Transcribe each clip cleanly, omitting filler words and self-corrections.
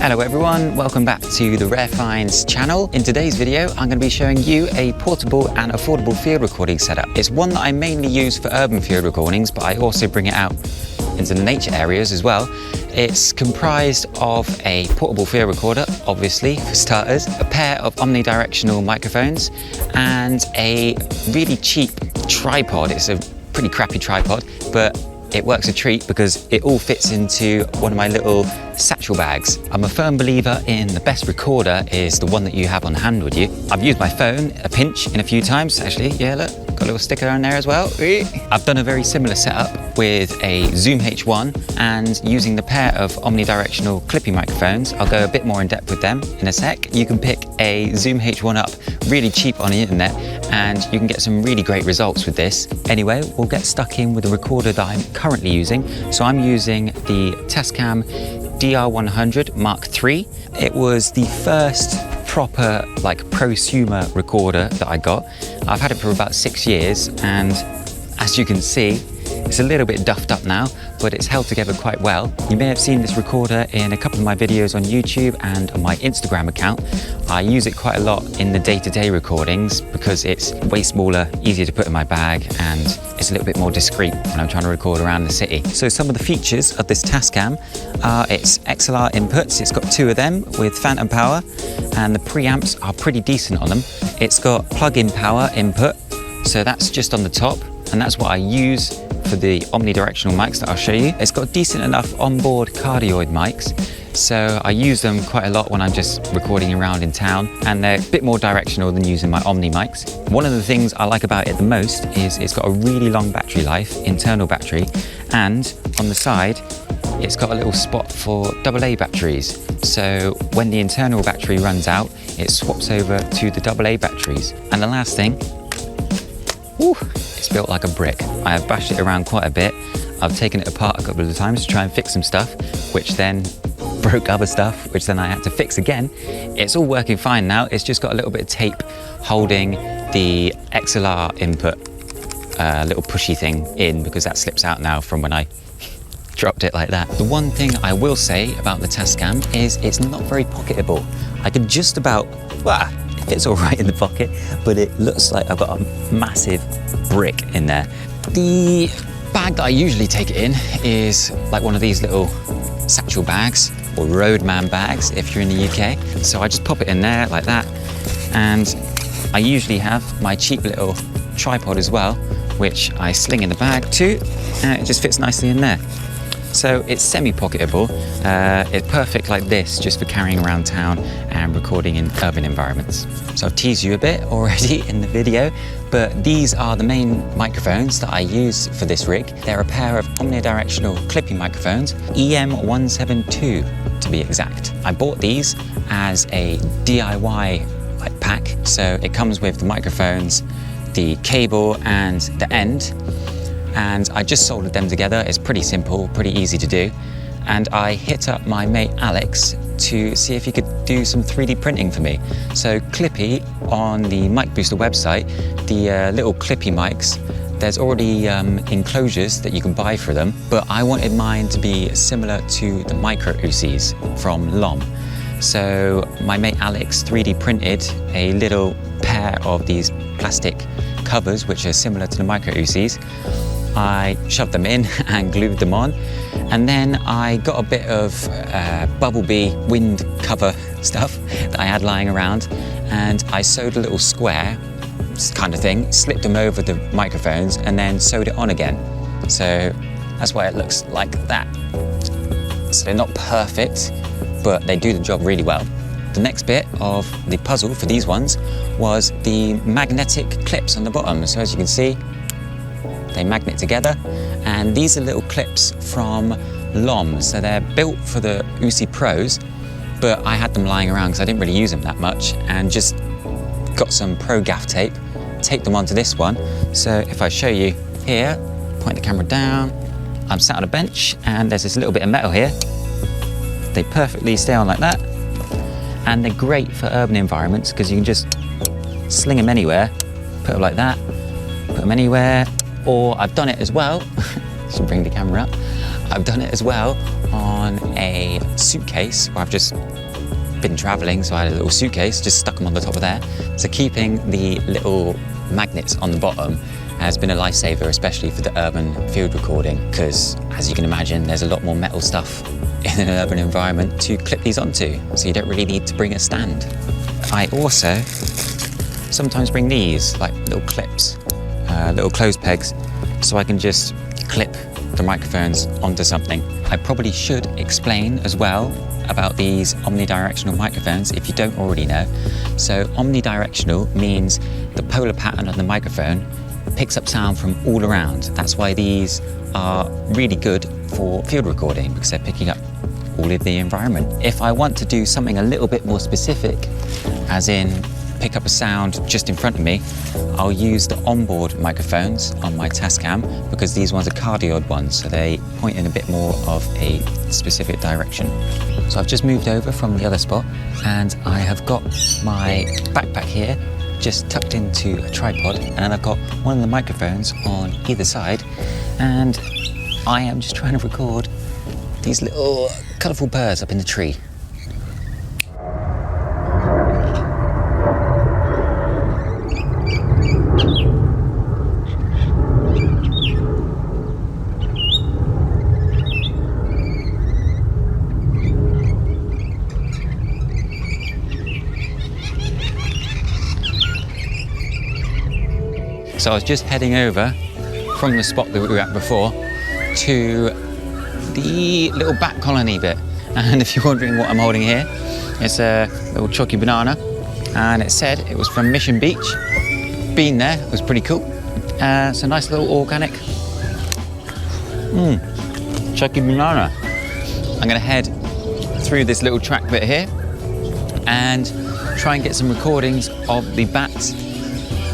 Hello everyone, welcome back to the Rare Finds channel. In today's video, I'm going to be showing you a portable and affordable field recording setup. It's one that I mainly use for urban field recordings, but I also bring it out into the nature areas as well. It's comprised of a portable field recorder, obviously for starters, a pair of omnidirectional microphones, and a really cheap tripod. It's a pretty crappy tripod, but it works a treat because it all fits into one of my little satchel bags. I'm a firm believer in the best recorder is the one that you have on hand with you. I've used my phone a pinch in a few times, actually. Yeah, look, got a little sticker on there as well. I've done a very similar setup with a Zoom H1 and using the pair of omnidirectional clippy microphones. I'll go a bit more in depth with them in a sec. You can pick a Zoom H1 up really cheap on the internet and you can get some really great results with this. Anyway, we'll get stuck in with the recorder that I'm currently using. So I'm using the Tascam DR100 Mark III. It was the first proper prosumer recorder that I got. I've had it for about 6 years and as you can see, it's a little bit duffed up now, but it's held together quite well. You may have seen this recorder in a couple of my videos on YouTube and on my Instagram account. I use it quite a lot in the day-to-day recordings because it's way smaller, easier to put in my bag, and it's a little bit more discreet when I'm trying to record around the city. So some of the features of this Tascam are its XLR inputs. It's got 2 of them with phantom power, and the preamps are pretty decent on them. It's got plug-in power input, so that's just on the top, and that's what I use for the omnidirectional mics that I'll show you. It's got decent enough onboard cardioid mics, so I use them quite a lot when I'm just recording around in town, and they're a bit more directional than using my Omni mics. One of the things I like about it the most is it's got a really long battery life, internal battery, and on the side it's got a little spot for AA batteries. So when the internal battery runs out, it swaps over to the AA batteries. And the last thing, it's built like a brick. I have bashed it around quite a bit. I've taken it apart a couple of times to try and fix some stuff, which then broke other stuff, which then I had to fix again. It's all working fine now. It's just got a little bit of tape holding the XLR input, little pushy thing in, because that slips out now from when I dropped it like that. The one thing I will say about the Tascam is it's not very pocketable. I could just about, it's all right in the pocket, but it looks like I've got a massive brick in there. The bag that I usually take it in is like one of these little satchel bags, or roadman bags if you're in the UK. So I just pop it in there like that, and I usually have my cheap little tripod as well, which I sling in the bag too, and it just fits nicely in there. So it's semi-pocketable. It's perfect like this, just for carrying around town and recording in urban environments. So I've teased you a bit already in the video, but these are the main microphones that I use for this rig. They're a pair of omnidirectional clipping microphones, EM172 to be exact. I bought these as a DIY pack, so it comes with the microphones, the cable and the end. And I just soldered them together. It's pretty simple, pretty easy to do. And I hit up my mate Alex to see if he could do some 3D printing for me. So Clippy, on the Mic Booster website, the little Clippy mics, there's already enclosures that you can buy for them, but I wanted mine to be similar to the micro UCs from LOM. So my mate Alex 3D printed a little pair of these plastic covers, which are similar to the micro UCs. I shoved them in and glued them on, and then I got a bit of Bubblebee wind cover stuff that I had lying around, and I sewed a little square kind of thing, slipped them over the microphones, and then sewed it on again. So that's why it looks like that. So they're not perfect, but they do the job really well. The next bit of the puzzle for these ones was the magnetic clips on the bottom. So as you can see, they magnet together, and these are little clips from LOM. So they're built for the UC Pros, but I had them lying around because I didn't really use them that much, and just got some pro gaff tape, taped them onto this one. So if I show you here, point the camera down, I'm sat on a bench and there's this little bit of metal here. They perfectly stay on like that, and they're great for urban environments because you can just sling them anywhere, put them like that, put them anywhere. Or I've done it as well, should bring the camera up, I've done it as well on a suitcase where I've just been traveling, so I had a little suitcase, just stuck them on the top of there. So keeping the little magnets on the bottom has been a lifesaver, especially for the urban field recording, because as you can imagine, there's a lot more metal stuff in an urban environment to clip these onto, so you don't really need to bring a stand. I also sometimes bring these, like little clips, little clothes pegs, so I can just clip the microphones onto something. I probably should explain as well about these omnidirectional microphones if you don't already know. So omnidirectional means the polar pattern of the microphone picks up sound from all around. That's why these are really good for field recording, because they're picking up all of the environment. If I want to do something a little bit more specific, as in pick up a sound just in front of me, I'll use the onboard microphones on my Tascam, because these ones are cardioid ones, so they point in a bit more of a specific direction. So I've just moved over from the other spot, and I have got my backpack here just tucked into a tripod, and then I've got one of the microphones on either side, and I am just trying to record these little colourful birds up in the tree. So I was just heading over from the spot that we were at before to the little bat colony bit. And if you're wondering what I'm holding here, it's a little chalky banana, and it said it was from Mission Beach. Been there, it was pretty cool. It's a nice little organic chalky banana. I'm gonna head through this little track bit here and try and get some recordings of the bats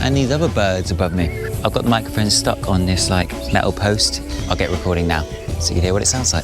and these other birds above me. I've got the microphone stuck on this like metal post. I'll get recording now so you can hear what it sounds like.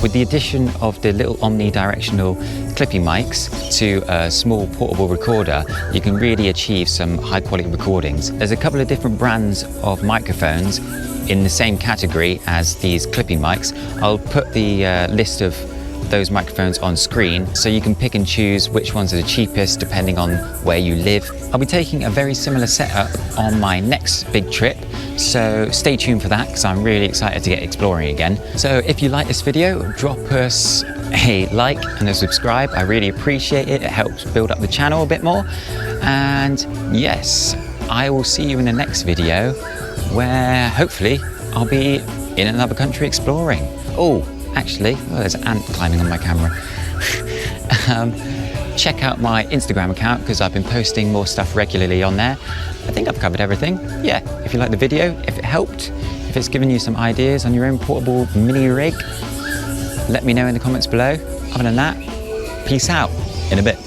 With the addition of the little omnidirectional clipping mics to a small portable recorder, you can really achieve some high quality recordings. There's a couple of different brands of microphones in the same category as these clipping mics. I'll put the list of those microphones on screen so you can pick and choose which ones are the cheapest depending on where you live. I'll be taking a very similar setup on my next big trip, so stay tuned for that because I'm really excited to get exploring again. So if you like this video, drop us a like and a subscribe. I really appreciate it. It helps build up the channel a bit more. And yes, I will see you in the next video where hopefully I'll be in another country exploring. Oh, actually, there's an ant climbing on my camera. Check out my Instagram account because I've been posting more stuff regularly on there. I think I've covered everything. Yeah, if you liked the video, if it helped, if it's given you some ideas on your own portable mini rig, let me know in the comments below. Other than that, peace out in a bit.